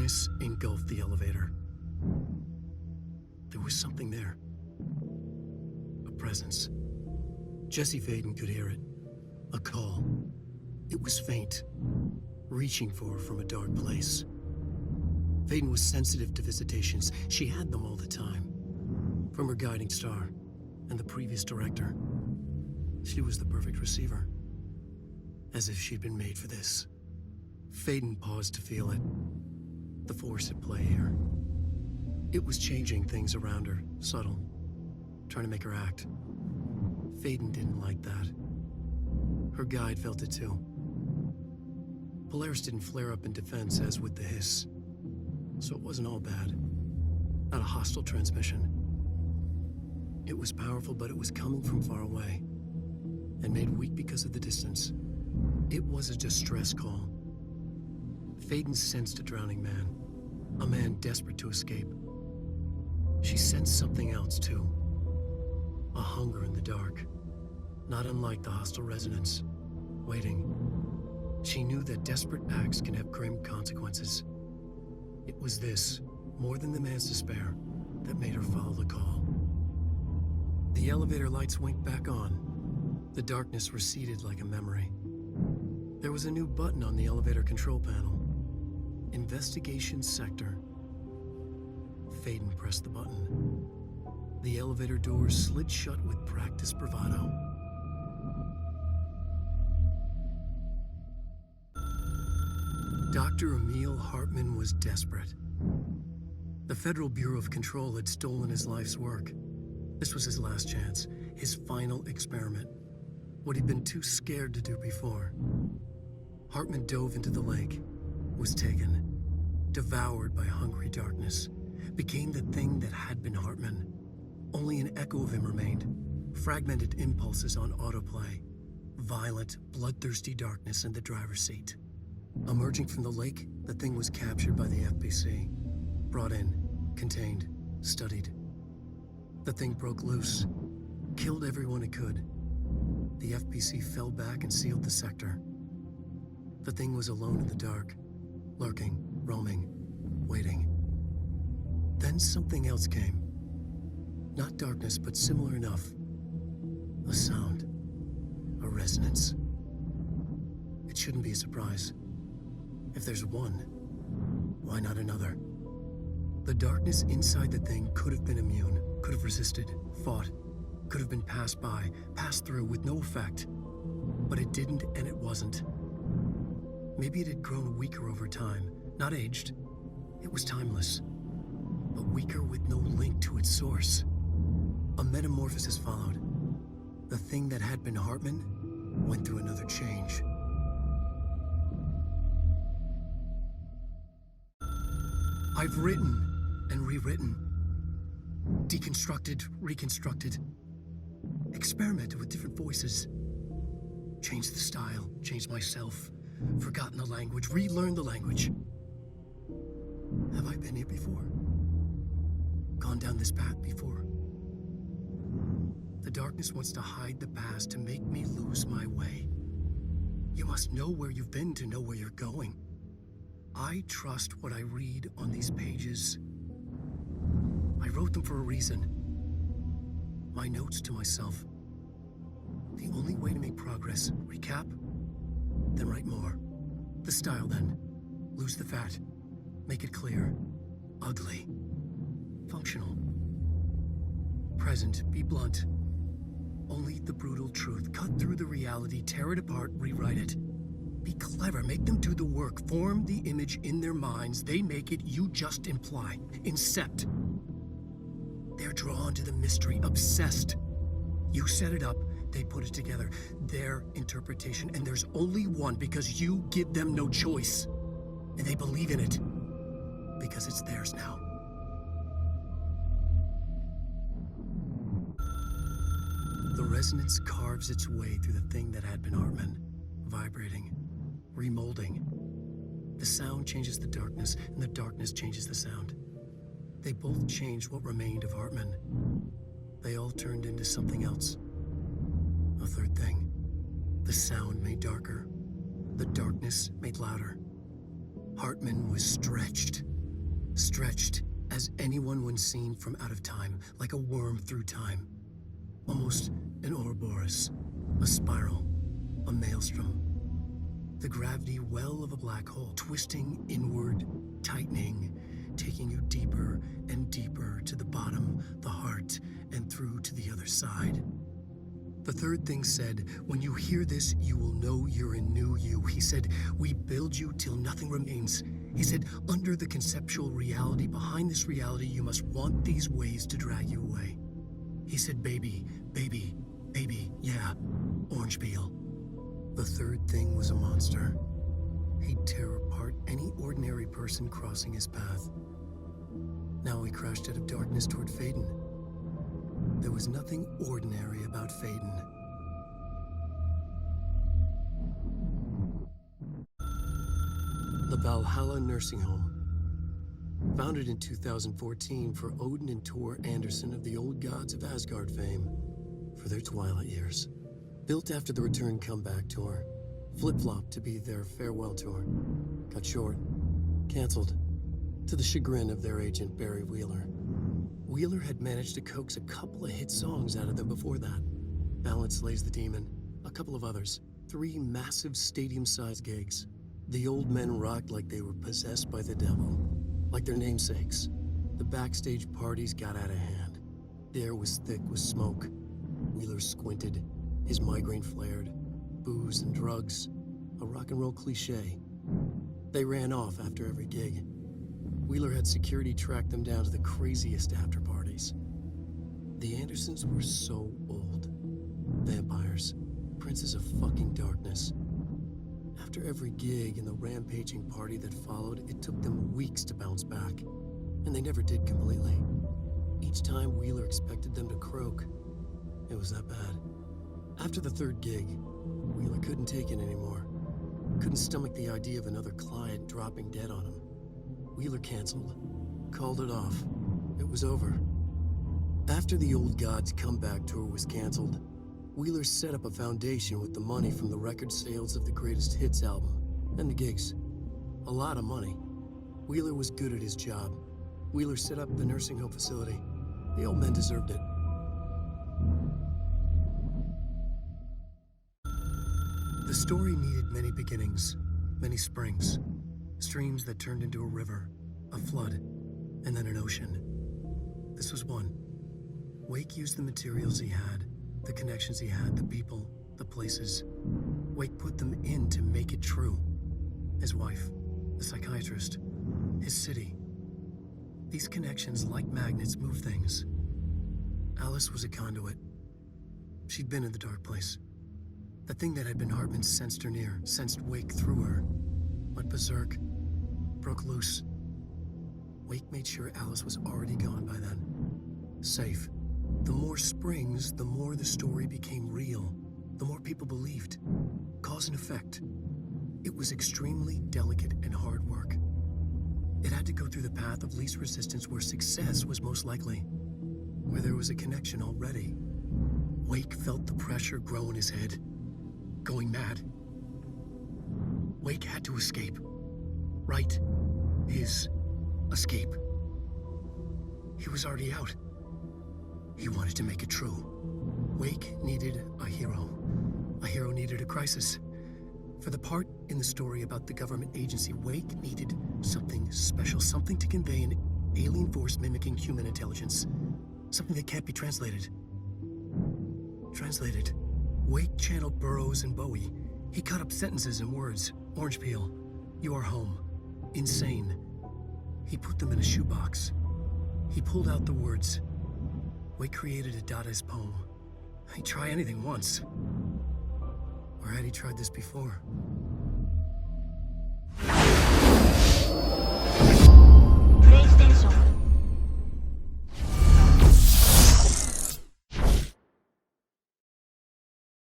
Darkness engulfed the elevator. There was something there. A presence. Jesse Faden could hear it. A call. It was faint, reaching for her from a dark place. Faden was sensitive to visitations. She had them all the time. From her guiding star and the previous director. She was the perfect receiver. As if she'd been made for this. Faden paused to feel it. The force at play here. It was changing things around her, subtle. Trying to make her act. Faden didn't like that. Her guide felt it too. Polaris didn't flare up in defense as with the hiss. So it wasn't all bad. Not a hostile transmission. It was powerful, but it was coming from far away. And made weak because of the distance. It was a distress call. Faden sensed a drowning man. A man desperate to escape. She sensed something else too. A hunger in the dark. Not unlike the hostile resonance. Waiting. She knew that desperate acts can have grim consequences. It was this, more than the man's despair, that made her follow the call. The elevator lights winked back on. The darkness receded like a memory. There was a new button on the elevator control panel. Investigation Sector. Faden pressed the button. The elevator doors slid shut with practiced bravado. Dr. Emil Hartman was desperate. The Federal Bureau of Control had stolen his life's work. This was his last chance, his final experiment. What he'd been too scared to do before. Hartman dove into the lake, was taken, devoured by hungry darkness, became the thing that had been Hartman. Only an echo of him remained, fragmented impulses on autoplay, violent, bloodthirsty darkness in the driver's seat. Emerging from the lake, the thing was captured by the FBC, brought in, contained, studied. The thing broke loose, killed everyone it could. The FBC fell back and sealed the sector. The thing was alone in the dark, lurking, roaming, waiting. Then something else came. Not darkness, but similar enough. A sound. A resonance. It shouldn't be a surprise. If there's one, why not another? The darkness inside the thing could have been immune, could have resisted, fought, could have been passed by, passed through with no effect. But it didn't, and it wasn't. Maybe it had grown weaker over time, not aged. It was timeless, but weaker with no link to its source. A metamorphosis followed. The thing that had been Hartman went through another change. I've written and rewritten, deconstructed, reconstructed, experimented with different voices, changed the style, changed myself, forgotten the language, relearned the language. Have I been here before? Gone down this path before? The darkness wants to hide the past to make me lose my way. You must know where you've been to know where you're going. I trust what I read on these pages. I wrote them for a reason. My notes to myself. The only way to make progress, recap, then write more. The style then. Lose the fat. Make it clear. Ugly. Functional. Present, be blunt. Only the brutal truth. Cut through the reality, tear it apart, rewrite it. Be clever, make them do the work, form the image in their minds. They make it, you just imply. Incept. They're drawn to the mystery, obsessed. You set it up, they put it together. Their interpretation, and there's only one because you give them no choice. And they believe in it, because it's theirs now. The resonance carves its way through the thing that had been Hartman, vibrating, remolding. The sound changes the darkness, and the darkness changes the sound. They both changed what remained of Hartman. They all turned into something else. A third thing. The sound made darker. The darkness made louder. Hartman was stretched, stretched as anyone when seen from out of time, like a worm through time. Almost an Ouroboros, a spiral, a maelstrom. The gravity well of a black hole, twisting inward, tightening, taking you deeper and deeper to the bottom, the heart, and through to the other side. The third thing said, when you hear this, you will know you're in new you. He said, we build you till nothing remains. He said, under the conceptual reality, behind this reality, you must want these ways to drag you away. He said, baby, baby, baby, yeah, orange peel. The third thing was a monster. He'd tear apart any ordinary person crossing his path. Now he crashed out of darkness toward Faden. There was nothing ordinary about Faden. The Valhalla Nursing Home. Founded in 2014 for Odin and Tor Anderson of the Old Gods of Asgard fame for their twilight years. Built after the Return Comeback tour, flip-flopped to be their farewell tour. Cut short, canceled, to the chagrin of their agent Barry Wheeler. Wheeler had managed to coax a couple of hit songs out of them before that. Balance Slays the Demon, a couple of others, 3 massive stadium-sized gigs. The old men rocked like they were possessed by the devil. Like their namesakes, the backstage parties got out of hand. The air was thick with smoke. Wheeler squinted, his migraine flared. Booze and drugs, a rock and roll cliche. They ran off after every gig. Wheeler had security track them down to the craziest after parties. The Andersons were so old. Vampires, princes of fucking darkness. After every gig and the rampaging party that followed, it took them weeks to bounce back. And they never did completely. Each time Wheeler expected them to croak. It was that bad. After the third gig, Wheeler couldn't take it anymore. Couldn't stomach the idea of another client dropping dead on him. Wheeler canceled. Called it off. It was over. After the Old Gods comeback tour was canceled, Wheeler set up a foundation with the money from the record sales of the Greatest Hits album and the gigs. A lot of money. Wheeler was good at his job. Wheeler set up the nursing home facility. The old men deserved it. The story needed many beginnings, many springs, streams that turned into a river, a flood, and then an ocean. This was one. Wake used the materials he had, the connections he had, the people, the places. Wake put them in to make it true. His wife, the psychiatrist, his city. These connections, like magnets, move things. Alice was a conduit. She'd been in the dark place. The thing that had been Hartman sensed her near, sensed Wake through her. Went berserk, broke loose. Wake made sure Alice was already gone by then. Safe. The more springs, the more the story became real. The more people believed. Cause and effect. It was extremely delicate and hard work. It had to go through the path of least resistance where success was most likely. Where there was a connection already. Wake felt the pressure grow in his head. Going mad. Wake had to escape. Right. His escape. He was already out. He wanted to make it true. Wake needed a hero. A hero needed a crisis. For the part in the story about the government agency, Wake needed something special, something to convey an alien force mimicking human intelligence. Something that can't be translated. Translated. Wake channeled Burroughs and Bowie. He cut up sentences and words. Orange peel. You are home. Insane. He put them in a shoebox. He pulled out the words. Wake created a Dadaist poem. He'd try anything once. Or had he tried this before?